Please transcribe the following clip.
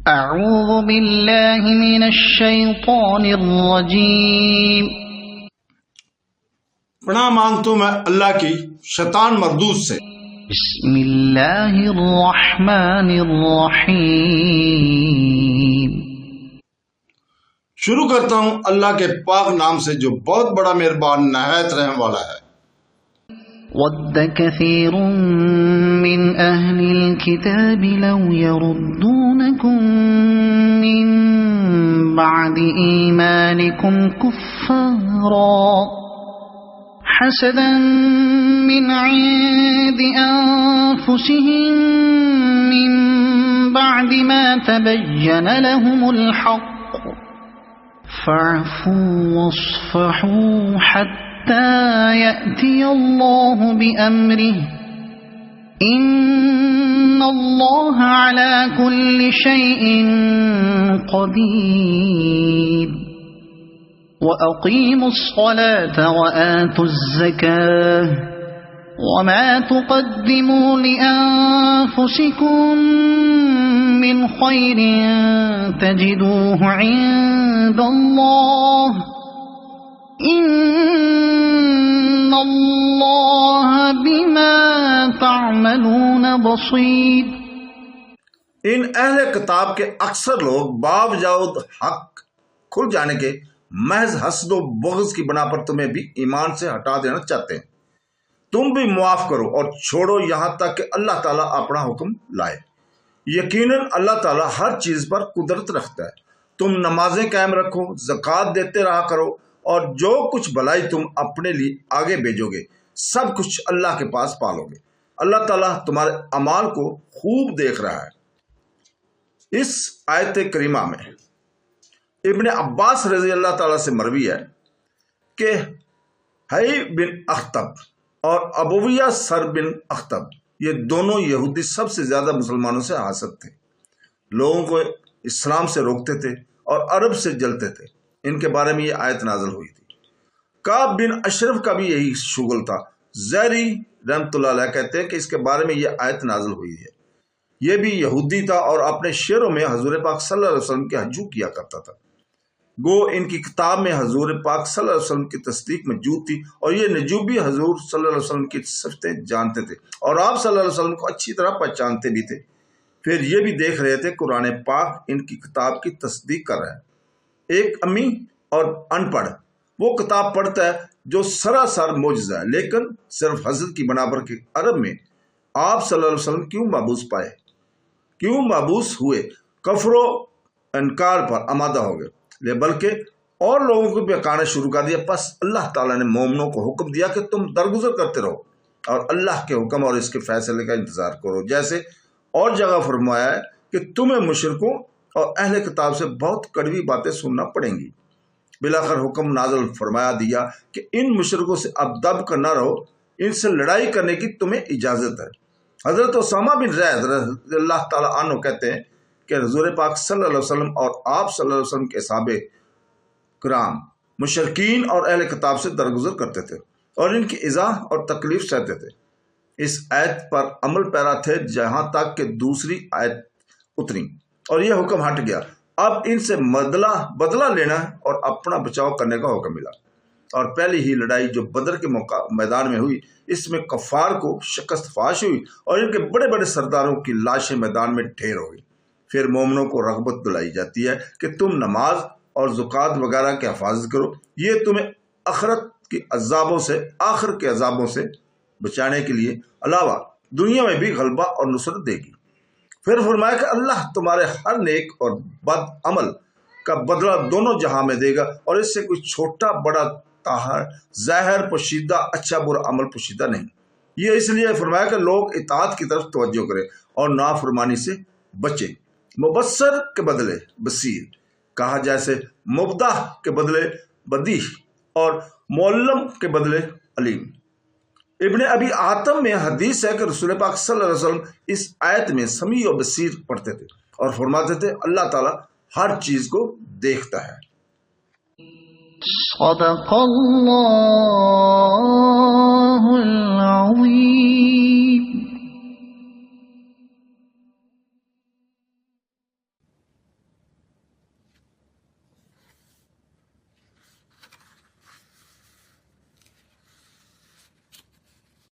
اعوذ باللہ من الشیطان الرجیم۔ پناہ مانگتا ہوں میں اللہ کی شیطان مردود سے۔ بسم اللہ الرحمن الرحیم۔ شروع کرتا ہوں اللہ کے پاک نام سے جو بہت بڑا مہربان نہایت رحم والا ہے۔ وَدَّ كَثِيرٌ مِّنْ أَهْلِ الْكِتَابِ لَوْ يَرُدُّونَكُمْ مِّن بَعْدِ إِيمَانِكُمْ كُفَّارًا حَسَدًا مِّنْ عِندِ أَنفُسِهِم مِّن بَعْدِ مَا تَبَيَّنَ لَهُمُ الْحَقُّ فَاعْفُوا وَاصْفَحُوا حَتَّى يَأْتِيَ اللَّهُ بِأَمْرِهِ إِنَّ اللَّهَ عَلَى كُلِّ شَيْءٍ قَدِيرٌ وَأَقِيمُوا الصَّلَاةَ وَآتُوا الزَّكَاةَ وَمَا تُقَدِّمُوا لِأَنفُسِكُم مِّنْ خَيْرٍ تَجِدُوهُ عِندَ اللَّهِ إِنَّ اللَّهَ بِمَا تَعْمَلُونَ بَصِيرٌ۔ ان اہل کتاب کے اکثر لوگ باوجود حق کھل جانے کے محض حسد و بغض کی بنا پر تمہیں بھی ایمان سے ہٹا دینا چاہتے ہیں۔ تم بھی معاف کرو اور چھوڑو یہاں تک کہ اللہ تعالیٰ اپنا حکم لائے۔ یقیناً اللہ تعالیٰ ہر چیز پر قدرت رکھتا ہے۔ تم نمازیں قائم رکھو، زکوٰۃ دیتے رہا کرو، اور جو کچھ بھلائی تم اپنے لیے آگے بھیجو گے سب کچھ اللہ کے پاس پالو گے۔ اللہ تعالیٰ تمہارے اعمال کو خوب دیکھ رہا ہے۔ اس آیت کریمہ میں ابن عباس رضی اللہ تعالیٰ سے مروی ہے کہ حی بن اخطب اور ابویہ سر بن اخطب یہ دونوں یہودی سب سے زیادہ مسلمانوں سے حاسد تھے، لوگوں کو اسلام سے روکتے تھے اور عرب سے جلتے تھے۔ ان کے بارے میں یہ آیت نازل ہوئی تھی۔ کعب بن اشرف کا بھی یہی شغل تھا۔ زہری رحمۃ اللہ علیہ کہتے ہیں کہ اس کے بارے میں یہ آیت نازل ہوئی ہے۔ یہ بھی یہودی تھا اور اپنے شعروں میں حضور پاک صلی اللہ علیہ وسلم کی ہجو کیا کرتا تھا۔ گو ان کی کتاب میں حضور پاک صلی اللہ علیہ وسلم کی تصدیق موجود تھی اور یہ نجوبی حضور صلی اللہ علیہ وسلم کی صفتیں جانتے تھے اور آپ صلی اللہ علیہ وسلم کو اچھی طرح پہچانتے بھی تھے۔ پھر یہ بھی دیکھ رہے تھے قرآن پاک ان کی کتاب کی تصدیق کر رہا ہے۔ ایک امی اور ان پڑھ وہ کتاب پڑھتا ہے جو سراسر معجزہ ہے، لیکن صرف حضرت کی بنا پر کہ عرب میں آپ صلی اللہ علیہ وسلم کیوں مابوس ہوئے، کفر و انکار پر آمادہ ہو گئے، بلکہ اور لوگوں کو بھی بہکانا شروع کر دیا۔ پس اللہ تعالیٰ نے مومنوں کو حکم دیا کہ تم درگزر کرتے رہو اور اللہ کے حکم اور اس کے فیصلے کا انتظار کرو، جیسے اور جگہ فرمایا ہے کہ تمہیں مشرکوں اور اہل کتاب سے بہت کڑوی باتیں سننا پڑیں گی۔ بلاخر حکم نازل فرمایا دیا کہ ان مشرکوں سے اب دب کر نہ رہو، ان سے لڑائی کرنے کی تمہیں اجازت ہے۔ حضرت اسامہ بن زید رضی اللہ تعالیٰ عنہ کہتے ہیں کہ حضور پاک صلی اللہ علیہ وسلم اور آپ صلی اللہ علیہ وسلم کے صحابہ کرام مشرکین اور اہل کتاب سے درگزر کرتے تھے اور ان کی ایذا اور تکلیف سہتے تھے۔ اس آیت پر عمل پیرا تھے جہاں تک کہ دوسری آیت اتری اور یہ حکم ہٹ گیا۔ اب ان سے بدلہ لینا اور اپنا بچاؤ کرنے کا حکم ملا۔ اور پہلی ہی لڑائی جو بدر کے میدان میں ہوئی، اس میں کفار کو شکست فاش ہوئی اور ان کے بڑے بڑے سرداروں کی لاشیں میدان میں ڈھیر ہو گئی۔ پھر مومنوں کو رغبت دلائی جاتی ہے کہ تم نماز اور زکوٰۃ وغیرہ کی حفاظت کرو، یہ تمہیں آخر کے عذابوں سے بچانے کے لیے علاوہ دنیا میں بھی غلبہ اور نصرت دے گی۔ پھر فرمایا کہ اللہ تمہارے ہر نیک اور بد عمل کا بدلہ دونوں جہاں میں دے گا اور اس سے کوئی چھوٹا بڑا ظاہر پوشیدہ اچھا برا عمل پوشیدہ نہیں۔ یہ اس لیے فرمایا کہ لوگ اطاعت کی طرف توجہ کریں اور نافرمانی سے بچیں۔ مبصر کے بدلے بصیر کہا، جیسے مبدع کے بدلے بدیع اور معلم کے بدلے علیم۔ ابن ابی حاتم میں حدیث ہے کہ رسول پاک صلی اللہ علیہ وسلم اس آیت میں سمیع و بصیر پڑھتے تھے اور فرماتے تھے اللہ تعالیٰ ہر چیز کو دیکھتا ہے۔ صدق اللہ العظیم۔